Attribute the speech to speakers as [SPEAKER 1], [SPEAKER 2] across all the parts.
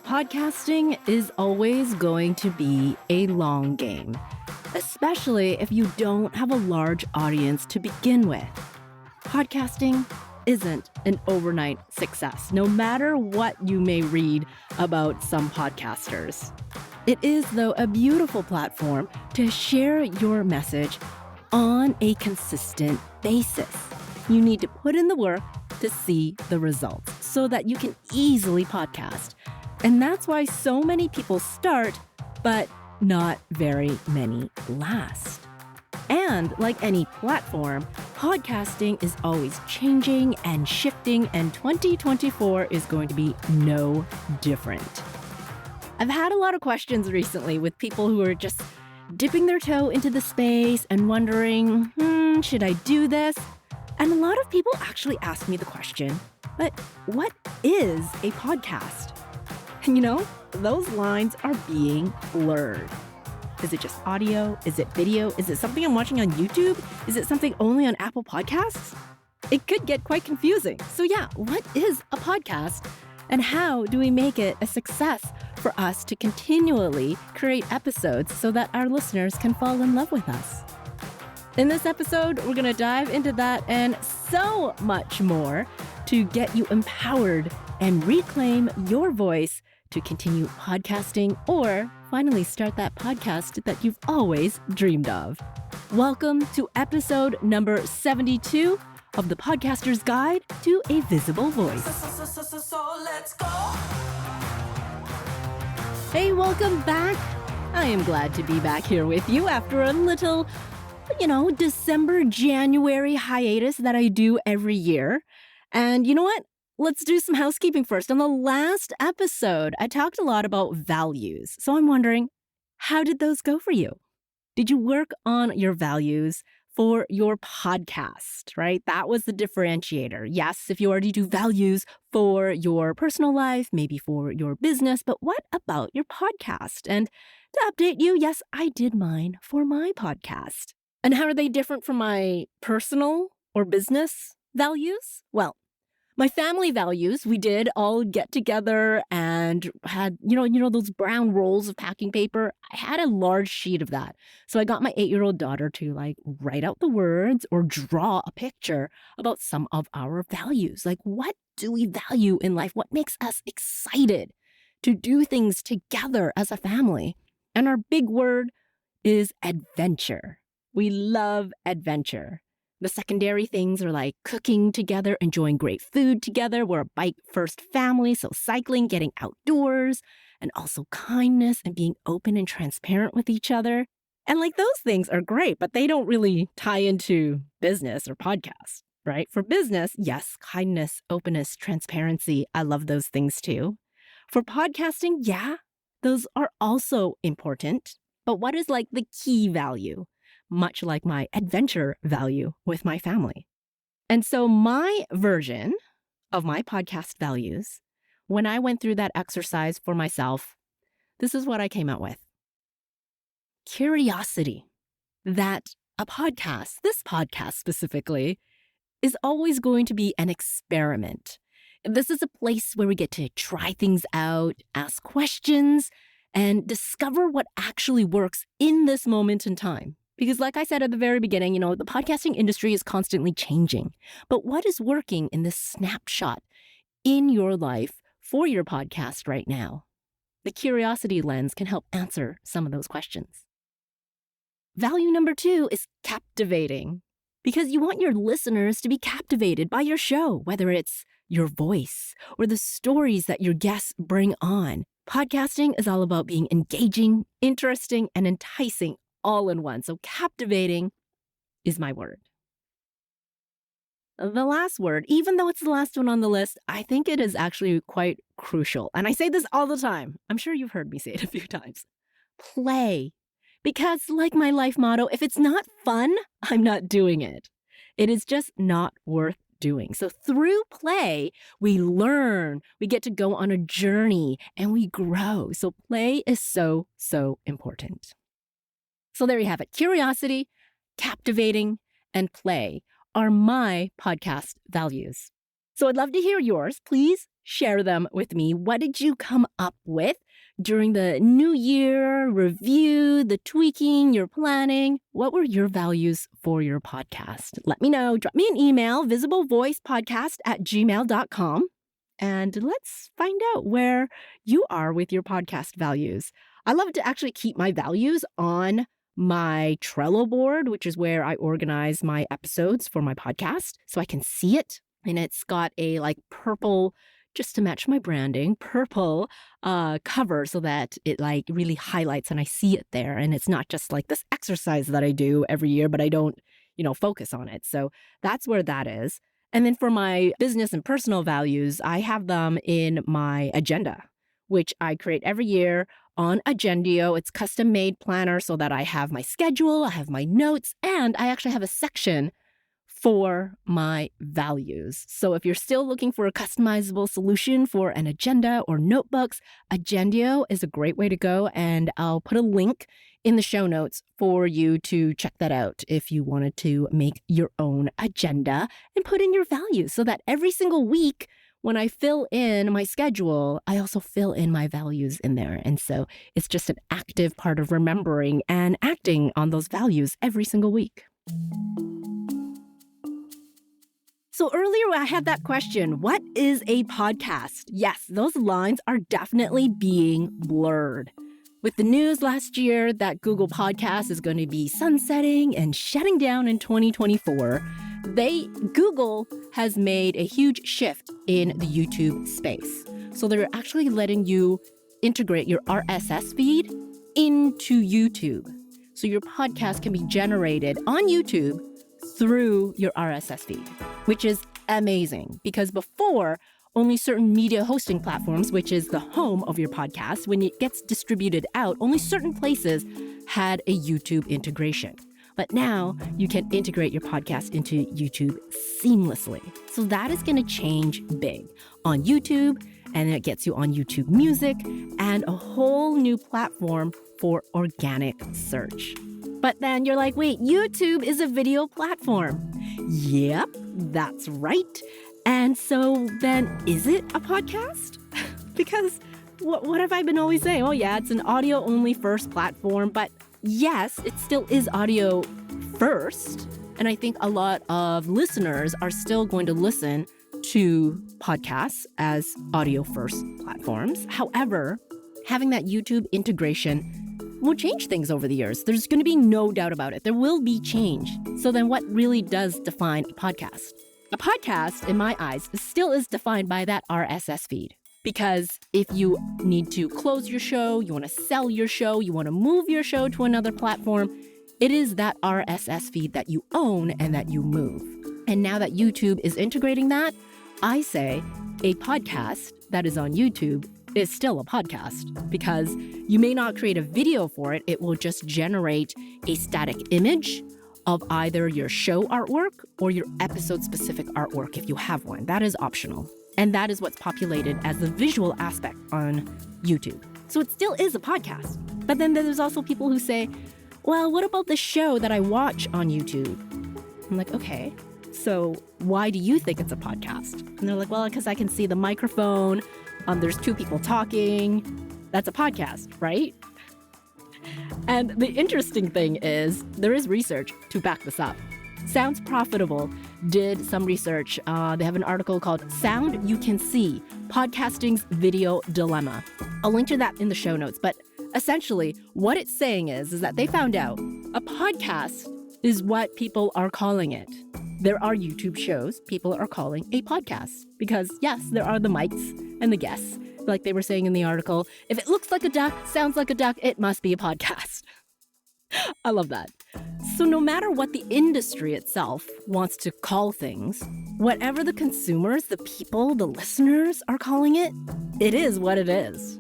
[SPEAKER 1] Podcasting is always going to be a long game, especially if you don't have a large audience to begin with. Podcasting isn't an overnight success, no matter what you may read about some podcasters. It is, though, a beautiful platform to share your message on a consistent basis. You need to put in the work to see the results so that you can easily podcast. And that's why so many people start, but not very many last. And like any platform, podcasting is always changing and shifting, and 2024 is going to be no different. I've had a lot of questions recently with people who are just dipping their toe into the space and wondering, should I do this? And a lot of people actually ask me the question, but what is a podcast? And those lines are being blurred. Is it just audio? Is it video? Is it something I'm watching on YouTube? Is it something only on Apple Podcasts? It could get quite confusing. So yeah, what is a podcast? And how do we make it a success for us to continually create episodes so that our listeners can fall in love with us? In this episode, we're going to dive into that and so much more to get you empowered and reclaim your voice to continue podcasting or finally start that podcast that you've always dreamed of. Welcome to episode number 72 of the Podcaster's Guide to a Visible Voice. So let's go. Hey, welcome back. I am glad to be back here with you after a little, December, January hiatus that I do every year. And you know what? Let's do some housekeeping first. On the last episode, I talked a lot about values. So I'm wondering, how did those go for you? Did you work on your values for your podcast, right? That was the differentiator. Yes, if you already do values for your personal life, maybe for your business, but what about your podcast? And to update you, yes, I did mine for my podcast. And how are they different from my personal or business values? Well, my family values, we did all get together and had, those brown rolls of packing paper. I had a large sheet of that. So I got my 8-year-old daughter to write out the words or draw a picture about some of our values. Like, what do we value in life? What makes us excited to do things together as a family? And our big word is adventure. We love adventure. The secondary things are like cooking together, enjoying great food together. We're a bike-first family, so cycling, getting outdoors, and also kindness and being open and transparent with each other. And those things are great, but they don't really tie into business or podcast, right? For business, yes, kindness, openness, transparency. I love those things too. For podcasting, yeah, those are also important. But what is the key value? Much like my adventure value with my family. And so my version of my podcast values, when I went through that exercise for myself, this is what I came out with. Curiosity. That a podcast, this podcast specifically, is always going to be an experiment. This is a place where we get to try things out, ask questions, and discover what actually works in this moment in time. Because like I said at the very beginning, the podcasting industry is constantly changing. But what is working in this snapshot in your life for your podcast right now? The curiosity lens can help answer some of those questions. Value number 2 is captivating. Because you want your listeners to be captivated by your show, whether it's your voice or the stories that your guests bring on. Podcasting is all about being engaging, interesting, and enticing all in one. So captivating is my word. The last word, even though it's the last one on the list, I think it is actually quite crucial. And I say this all the time. I'm sure you've heard me say it a few times. Play. Because like my life motto, if it's not fun, I'm not doing it. It is just not worth doing. So through play, we learn, we get to go on a journey, and we grow. So play is so, so important. So there you have it. Curiosity, captivating, and play are my podcast values. So I'd love to hear yours. Please Share them with me. What did you come up with during the new year review, the tweaking, your planning? What were your values for your podcast? Let me know. Drop me an email, visiblevoicepodcast@gmail.com. And let's find out where you are with your podcast values. I love to actually keep my values on my Trello board, which is where I organize my episodes for my podcast, so I can see it. And it's got a purple, just to match my branding, purple cover so that it really highlights and I see it there. And it's not just this exercise that I do every year, but I don't, focus on it. So that's where that is. And then for my business and personal values, I have them in my agenda, which I create every year on Agendio. It's custom made planner so that I have my schedule, I have my notes, and I actually have a section for my values. So if you're still looking for a customizable solution for an agenda or notebooks, Agendio is a great way to go. And I'll put a link in the show notes for you to check that out if you wanted to make your own agenda and put in your values so that every single week when I fill in my schedule, I also fill in my values in there. And so it's just an active part of remembering and acting on those values every single week. So earlier I had that question, what is a podcast? Yes, those lines are definitely being blurred. With the news last year that Google Podcast is going to be sunsetting and shutting down in 2024, Google has made a huge shift in the YouTube space. So they're actually letting you integrate your RSS feed into YouTube. So your podcast can be generated on YouTube through your RSS feed, which is amazing because before, only certain media hosting platforms, which is the home of your podcast, when it gets distributed out, only certain places had a YouTube integration. But now you can integrate your podcast into YouTube seamlessly. So that is going to change big on YouTube, and it gets you on YouTube Music and a whole new platform for organic search. But then you're like, wait, YouTube is a video platform. Yep, that's right. And so then is it a podcast? Because what have I been always saying? Oh yeah, it's an audio only first platform, but yes, it still is audio first. And I think a lot of listeners are still going to listen to podcasts as audio first platforms. However, having that YouTube integration will change things over the years. There's going to be no doubt about it. There will be change. So then what really does define a podcast? A podcast, in my eyes, still is defined by that RSS feed. Because if you need to close your show, you want to sell your show, you want to move your show to another platform, it is that RSS feed that you own and that you move. And now that YouTube is integrating that, I say a podcast that is on YouTube is still a podcast because you may not create a video for it. It will just generate a static image of either your show artwork or your episode-specific artwork if you have one. That is optional. And that is what's populated as the visual aspect on YouTube. So it still is a podcast. But then there's also people who say, well, what about the show that I watch on YouTube? I'm like, okay, so why do you think it's a podcast? And they're like, well, because I can see the microphone. There's two people talking. That's a podcast, right? And the interesting thing is there is research to back this up. Sounds Profitable did some research. They have an article called Sound You Can See, Podcasting's Video Dilemma. I'll link to that in the show notes. But essentially, what it's saying is that they found out a podcast is what people are calling it. There are YouTube shows people are calling a podcast because, yes, there are the mics and the guests. Like they were saying in the article, if it looks like a duck, sounds like a duck, it must be a podcast. I love that. So no matter what the industry itself wants to call things, whatever the consumers, the people, the listeners are calling it, it is what it is.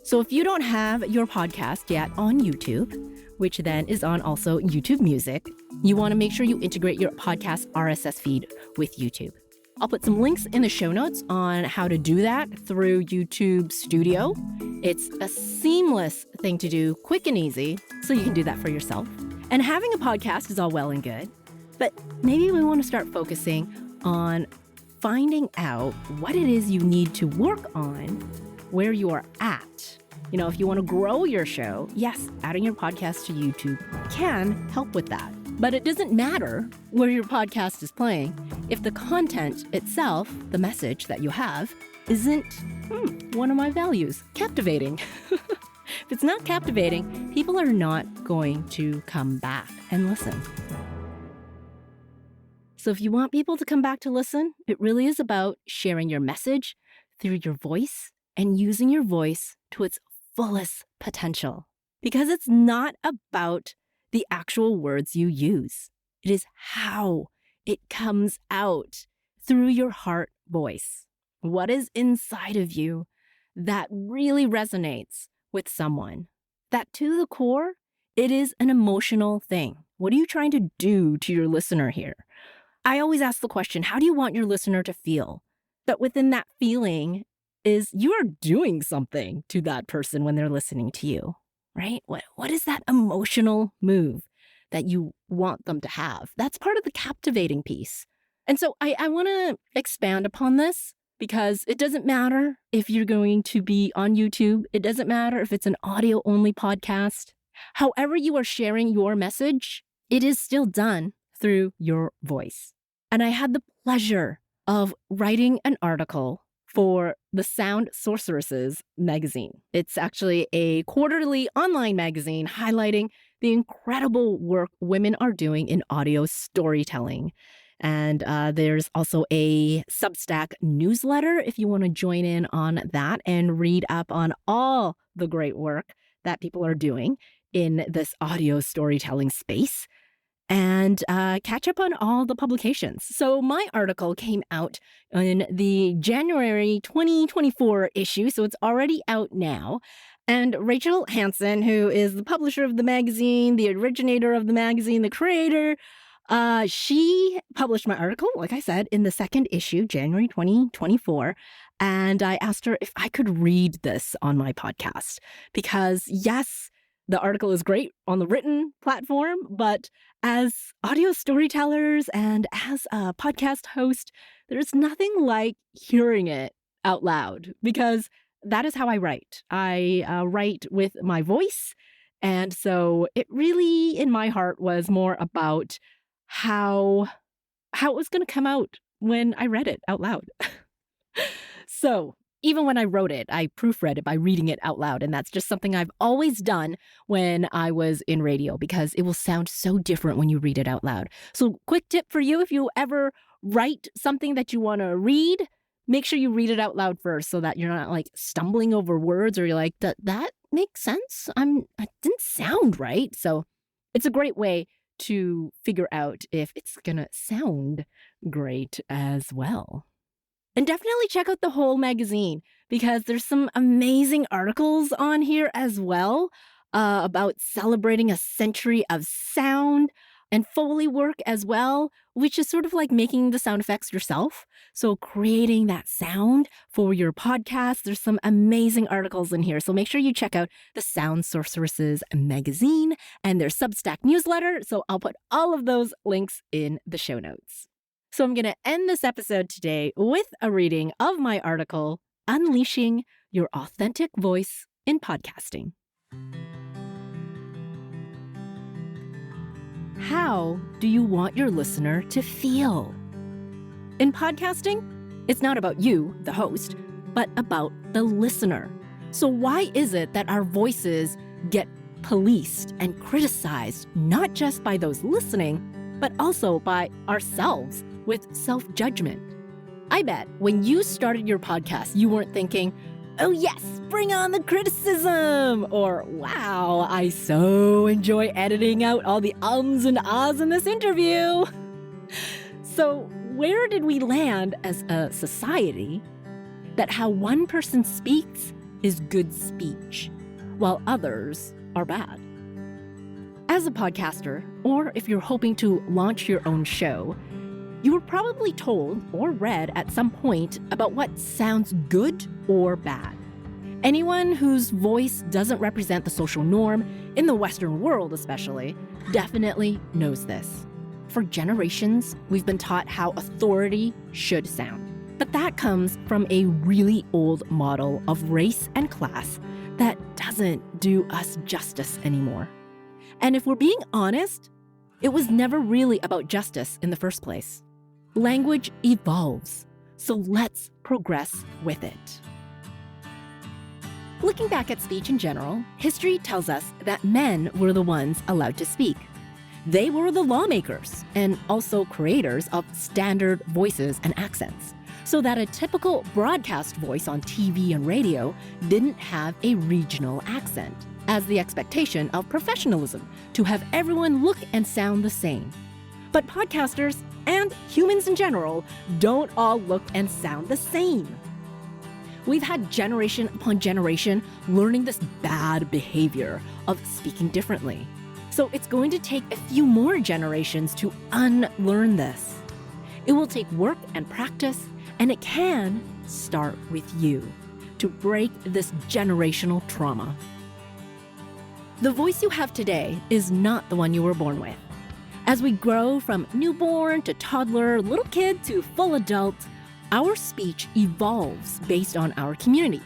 [SPEAKER 1] So if you don't have your podcast yet on YouTube, which then is on also YouTube Music, you want to make sure you integrate your podcast RSS feed with YouTube. I'll put some links in the show notes on how to do that through YouTube Studio. It's a seamless thing to do, quick and easy, so you can do that for yourself. And having a podcast is all well and good, but maybe we want to start focusing on finding out what it is you need to work on where you are at. If you want to grow your show, yes, adding your podcast to YouTube can help with that. But it doesn't matter where your podcast is playing if the content itself, the message that you have, isn't one of my values, captivating. If it's not captivating, people are not going to come back and listen. So if you want people to come back to listen, it really is about sharing your message through your voice and using your voice to its fullest potential. Because it's not about the actual words you use. It is how it comes out through your heart voice. What is inside of you that really resonates with someone? That to the core, it is an emotional thing. What are you trying to do to your listener here? I always ask the question, how do you want your listener to feel? But within that feeling is you are doing something to that person when they're listening to you, right? What is that emotional move that you want them to have? That's part of the captivating piece. And so I want to expand upon this because it doesn't matter if you're going to be on YouTube. It doesn't matter if it's an audio-only podcast. However you are sharing your message, it is still done through your voice. And I had the pleasure of writing an article for the Sound Sorceresses magazine. It's actually a quarterly online magazine highlighting the incredible work women are doing in audio storytelling. And there's also a Substack newsletter if you want to join in on that and read up on all the great work that people are doing in this audio storytelling space. And catch up on all the publications. So my article came out in the January 2024 issue, so it's already out now. And Rachel Hansen, who is the publisher of the magazine, the originator of the magazine, the creator, she published my article, like I said, in the second issue, January 2024. And I asked her if I could read this on my podcast. Because yes, the article is great on the written platform, but as audio storytellers and as a podcast host, there's nothing like hearing it out loud because that is how I write. I write with my voice. And so it really, in my heart, was more about how it was going to come out when I read it out loud. So even when I wrote it, I proofread it by reading it out loud. And that's just something I've always done when I was in radio because it will sound so different when you read it out loud. So quick tip for you, if you ever write something that you want to read, make sure you read it out loud first so that you're not like stumbling over words or you're like, that makes sense? It didn't sound right. So it's a great way to figure out if it's going to sound great as well. And definitely check out the whole magazine because there's some amazing articles on here as well about celebrating a century of sound and Foley work as well, which is sort of like making the sound effects yourself. So creating that sound for your podcast. There's some amazing articles in here. So make sure you check out the Sound Sorceresses magazine and their Substack newsletter. So I'll put all of those links in the show notes. So I'm going to end this episode today with a reading of my article, Unleashing Your Authentic Voice in Podcasting. How do you want your listener to feel? In podcasting, it's not about you, the host, but about the listener. So why is it that our voices get policed and criticized, not just by those listening, but also by ourselves with self-judgment? I bet when you started your podcast, you weren't thinking, oh yes, bring on the criticism, or wow, I so enjoy editing out all the ums and ahs in this interview. So where did we land as a society that how one person speaks is good speech, while others are bad? As a podcaster, or if you're hoping to launch your own show, you were probably told or read at some point about what sounds good or bad. Anyone whose voice doesn't represent the social norm, in the Western world especially, definitely knows this. For generations, we've been taught how authority should sound. But that comes from a really old model of race and class that doesn't do us justice anymore. And if we're being honest, it was never really about justice in the first place. Language evolves, so let's progress with it. Looking back at speech in general, history tells us that men were the ones allowed to speak. They were the lawmakers and also creators of standard voices and accents, so that a typical broadcast voice on TV and radio didn't have a regional accent, as the expectation of professionalism to have everyone look and sound the same. But podcasters and humans in general don't all look and sound the same. We've had generation upon generation learning this bad behavior of speaking differently. So it's going to take a few more generations to unlearn this. It will take work and practice, and it can start with you to break this generational trauma. The voice you have today is not the one you were born with. As we grow from newborn to toddler, little kid to full adult, our speech evolves based on our community,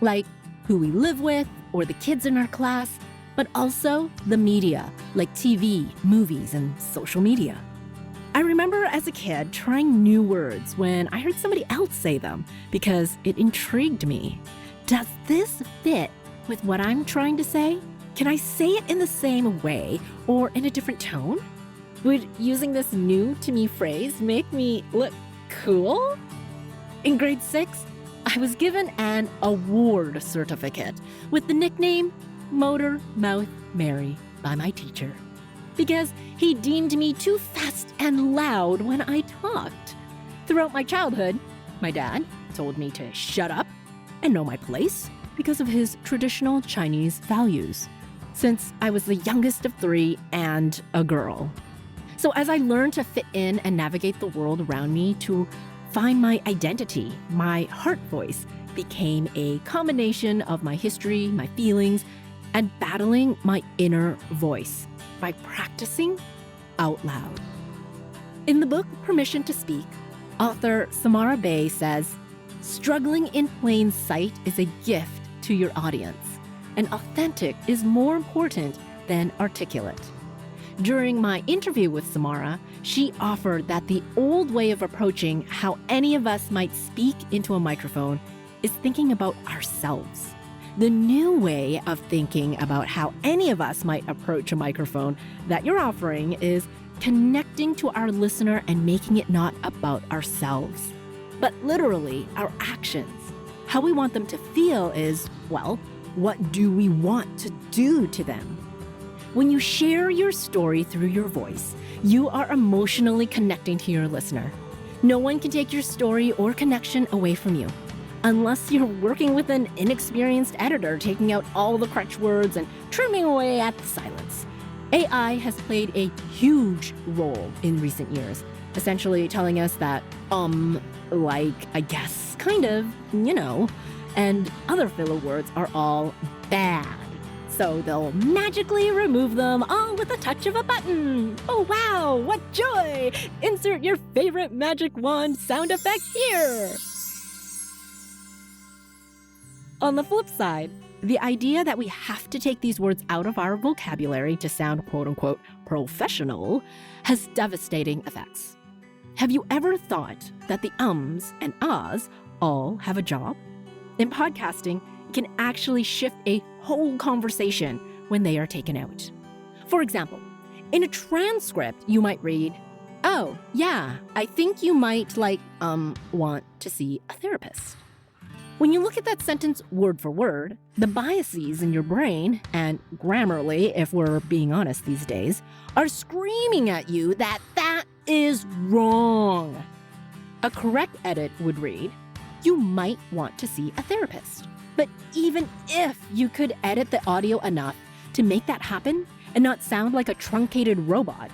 [SPEAKER 1] like who we live with or the kids in our class, but also the media, like TV, movies, and social media. I remember as a kid trying new words when I heard somebody else say them because it intrigued me. Does this fit with what I'm trying to say? Can I say it in the same way or in a different tone? Would using this new to me phrase make me look cool? In grade 6, I was given an award certificate with the nickname Motor Mouth Mary by my teacher, because he deemed me too fast and loud when I talked. Throughout my childhood, my dad told me to shut up and know my place because of his traditional Chinese values, since I was the youngest of 3 and a girl. So as I learned to fit in and navigate the world around me to find my identity, my heart voice became a combination of my history, my feelings, and battling my inner voice by practicing out loud. In the book Permission to Speak, author Samara Bay says, "Struggling in plain sight is a gift to your audience, and authentic is more important than articulate." During my interview with Samara, she offered that the old way of approaching how any of us might speak into a microphone is thinking about ourselves. The new way of thinking about how any of us might approach a microphone that you're offering is connecting to our listener and making it not about ourselves, but literally our actions. How we want them to feel is, well, what do we want to do to them? When you share your story through your voice, you are emotionally connecting to your listener. No one can take your story or connection away from you, unless you're working with an inexperienced editor taking out all the crutch words and trimming away at the silence. AI has played a huge role in recent years, essentially telling us that, like, I guess, kind of, and other filler words are all bad. So they'll magically remove them all with a touch of a button. Oh wow, what joy! Insert your favorite magic wand sound effect here! On the flip side, the idea that we have to take these words out of our vocabulary to sound quote-unquote professional has devastating effects. Have you ever thought that the ums and ahs all have a job? In podcasting, it can actually shift a whole conversation when they are taken out. For example, in a transcript, you might read, "Oh, yeah, I think you might want to see a therapist." When you look at that sentence word for word, the biases in your brain, and Grammarly, if we're being honest these days, are screaming at you that that is wrong. A correct edit would read, "You might want to see a therapist." But even if you could edit the audio enough to make that happen and not sound like a truncated robot,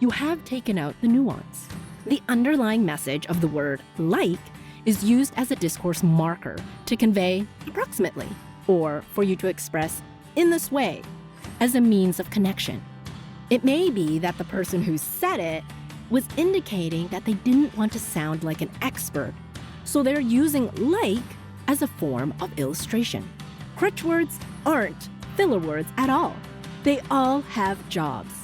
[SPEAKER 1] you have taken out the nuance. The underlying message of the word "like" is used as a discourse marker to convey approximately, or for you to express in this way, as a means of connection. It may be that the person who said it was indicating that they didn't want to sound like an expert, So they're using like as a form of illustration. Crutch words aren't filler words at all. They all have jobs.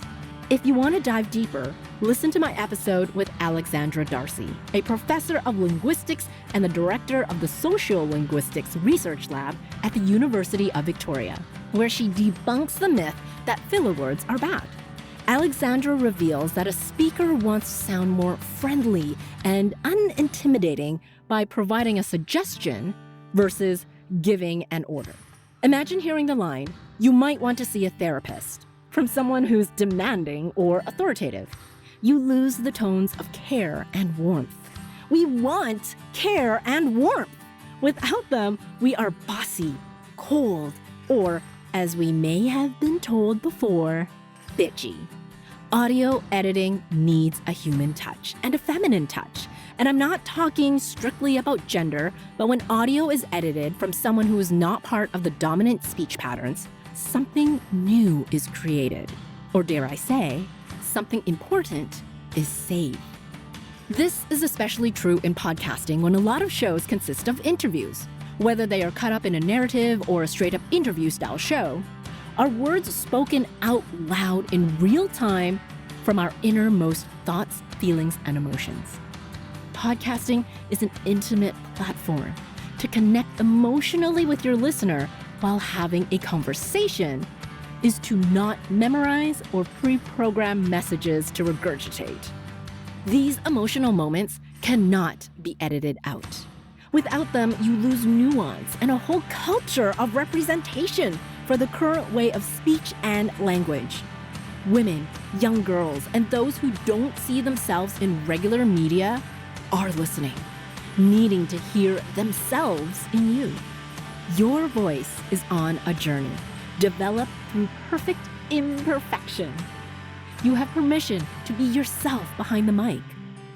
[SPEAKER 1] If you want to dive deeper, listen to my episode with Alexandra Darcy, a professor of linguistics and the director of the Sociolinguistics Research Lab at the University of Victoria, where she debunks the myth that filler words are bad. Alexandra reveals that a speaker wants to sound more friendly and unintimidating by providing a suggestion versus giving an order. Imagine hearing the line, "You might want to see a therapist," from someone who's demanding or authoritative. You lose the tones of care and warmth. We want care and warmth. Without them, we are bossy, cold, or, as we may have been told before, bitchy. Audio editing needs a human touch and a feminine touch. And I'm not talking strictly about gender, but when audio is edited from someone who is not part of the dominant speech patterns, something new is created. Or dare I say, something important is saved. This is especially true in podcasting when a lot of shows consist of interviews. Whether they are cut up in a narrative or a straight-up interview-style show, are words spoken out loud in real time from our innermost thoughts, feelings, and emotions. Podcasting is an intimate platform to connect emotionally with your listener while having a conversation is to not memorize or pre-program messages to regurgitate. These emotional moments cannot be edited out. Without them, you lose nuance and a whole culture of representation for the current way of speech and language. Women, young girls, and those who don't see themselves in regular media are listening, needing to hear themselves in you. Your voice is on a journey, developed through perfect imperfection. You have permission to be yourself behind the mic.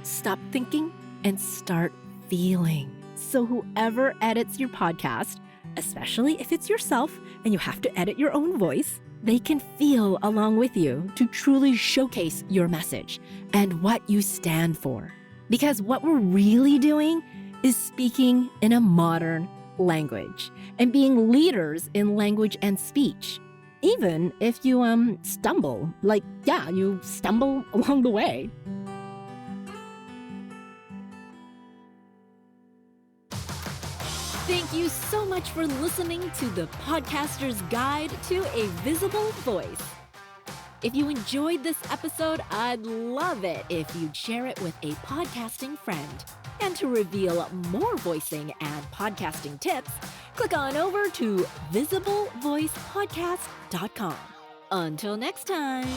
[SPEAKER 1] Stop thinking and start feeling. So whoever edits your podcast, especially if it's yourself and you have to edit your own voice, they can feel along with you to truly showcase your message and what you stand for. Because what we're really doing is speaking in a modern language and being leaders in language and speech. Even if you stumble, you stumble along the way. Thank you so much for listening to the Podcaster's Guide to a Visible Voice. If you enjoyed this episode, I'd love it if you'd share it with a podcasting friend. And to reveal more voicing and podcasting tips, click on over to visiblevoicepodcast.com. Until next time.